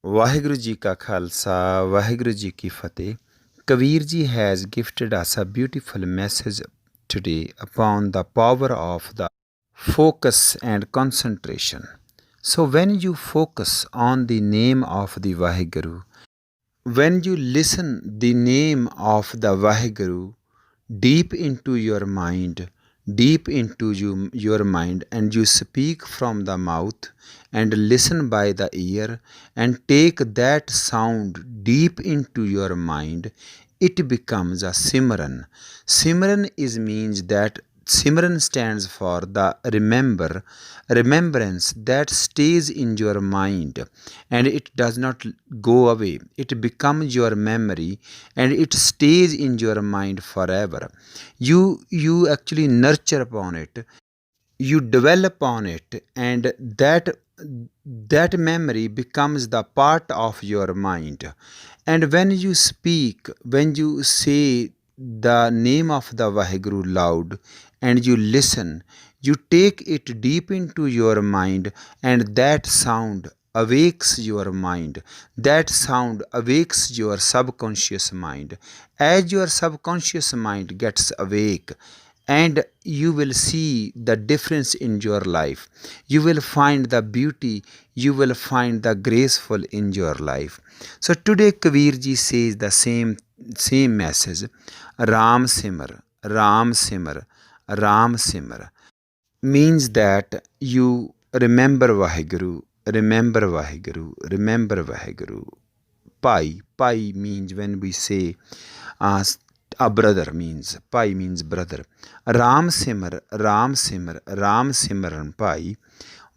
ਵਾਹਿਗੁਰੂ ਜੀ ਕਾ ਖਾਲਸਾ ਵਾਹਿਗੁਰੂ ਜੀ ਕੀ ਫਤਿਹ Kabir ji has gifted us a beautiful message today upon the power of the focus and concentration. So when you focus on the name of the Vaheguru, when you listen the name of the Vaheguru deep into your mind, deep into your mind, and you speak from the mouth and listen by the ear and take that sound deep into your mind, it becomes a Simran. Simran is means that Simran stands for the remembrance that stays in your mind and it does not go away. It becomes your memory and it stays in your mind forever. You actually nurture upon it, you develop on it, and that memory becomes the part of your mind. And when you speak, when you say the name of the Vaheguru loud and you listen, you take it deep into your mind, and that sound awakes your mind. That sound awakes your subconscious mind. As your subconscious mind gets awake, and you will see the difference in your life, you will find the beauty, you will find the graceful in your life. So today Kabir ji says the same message. Ram Simar, Ram Simar, Ram Simar means that you remember Vaheguru, remember Vaheguru, remember Vaheguru. Pai means when we say a brother, means Pai means brother. Ram Simar, Ram Simar, Ram Simran Pai.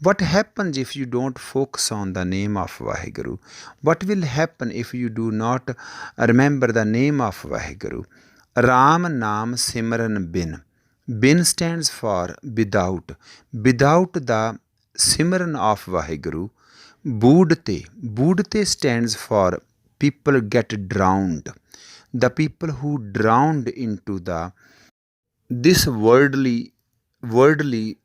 What happens if you don't focus on the name of Vaheguru? What will happen if you do not remember the name of Vaheguru? Ram Naam Simran Bin. Bin stands for without. Without the Simran of Vaheguru, Budte stands for people get drowned. The people who drowned into this worldly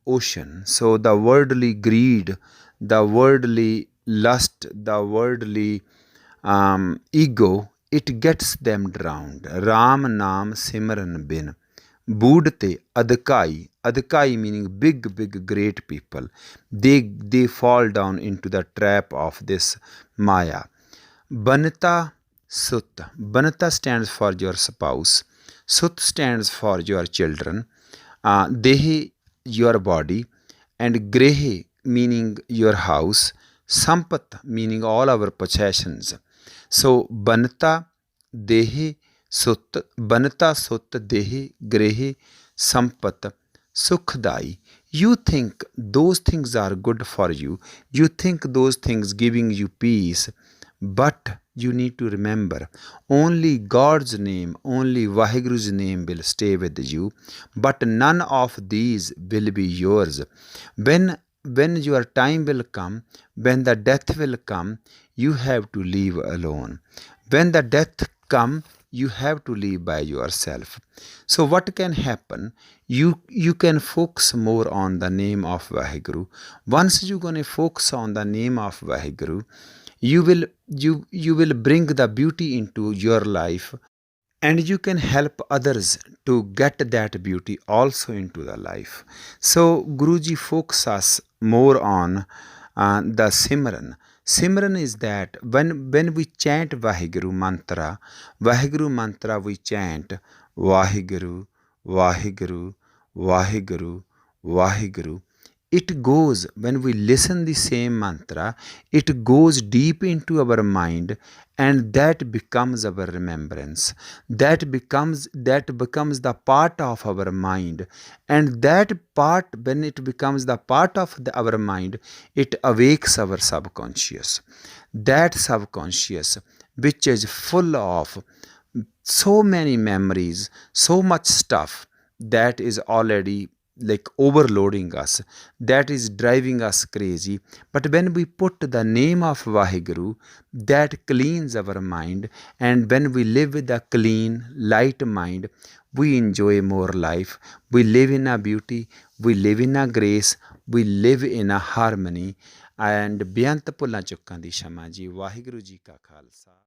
ocean. So the worldly greed, the worldly lust, the worldly ego, it gets them drowned. Ram Naam Simran Bin. Budte Adkai meaning big great people. They fall down into the trap of this Maya. Banata Sut. Banata stands for your spouse. Sut stands for your children. Dehi your body, and Grehe meaning your house. Sampat meaning all our possessions. So Banata Dehe Sut, Banata Sut Dehe Grehe Sampat Sukhdai. You think those things are good for you. You think those things giving you peace. But you need to remember, only God's name, only Vaheguru's name will stay with you, but none of these will be yours. When your time will come, when the death will come, you have to live alone. When the death come, you have to live by yourself. So what can happen? You can focus more on the name of Vaheguru. Once you're going to focus on the name of Vaheguru, you will bring the beauty into your life, and you can help others to get that beauty also into the life. So Guruji focuses more on the Simran. Simran is that when we chant Vaheguru mantra we chant Vaheguru, Vaheguru, Vaheguru, Vaheguru. It goes, when we listen the same mantra, it goes deep into our mind, and that becomes our remembrance. That becomes the part of our mind, and that part, when it becomes the part of our mind, it awakes our subconscious. That subconscious, which is full of so many memories, so much stuff that is already like overloading us, that is driving us crazy. But when we put the name of Vaheguru, that cleans our mind, and when we live with a clean, light mind, we enjoy more life. We live in a beauty, we live in a grace, we live in a harmony. And ਬੇਅੰਤ ਭੁੱਲਾਂ ਚੁੱਕਾਂ ਦੀ क्षमा ਜੀ। ਵਾਹਿਗੁਰੂ ਜੀ ਕਾ ਖਾਲਸਾ।